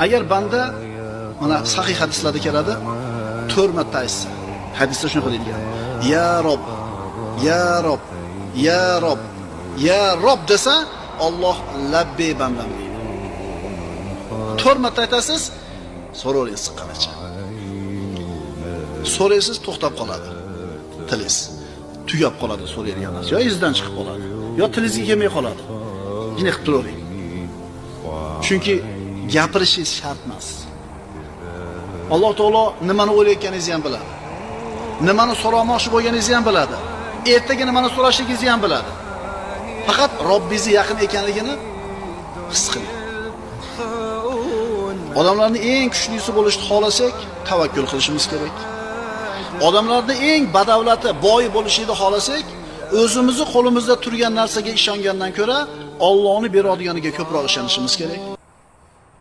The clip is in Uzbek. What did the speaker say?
Agar banda mana sahih hadislarda keladi, 4 marta aytsa, hadisda shunaqa deyilgan. Ya Rob, ya Rob, ya Rob, ya Rob desa, Alloh labbi bandam deydi. 4 marta aytasiz, so'raysiz qanacha. So'raysiz, to'xtab qoladi. Tilingiz tugab qoladi so'raydigan narsa. Yo izdan chiqib qoladi, yo tilingizga kelmay qoladi. Yine qilib turavering. Chunki gapirishingiz shart emas. Alloh taolo nimani o'ylayotganingizni ham biladi. Nimani so'ramoqchi bo'lganingizni ham biladi. Ertaga nimani so'rashligingizni ham biladi. Faqat Robbingiz yaqin ekanligini his qiling. Odamlarning eng kuchlisi bo'lishni xohlasak, tavakkul qilishimiz kerak. Odamlarning eng badavlati, boy bo'lishini xohlasak, o'zimizni qo'limizda turgan narsaga ishongandan ko'ra, Allohning beradiganiga ko'proq ishonishimiz kerak.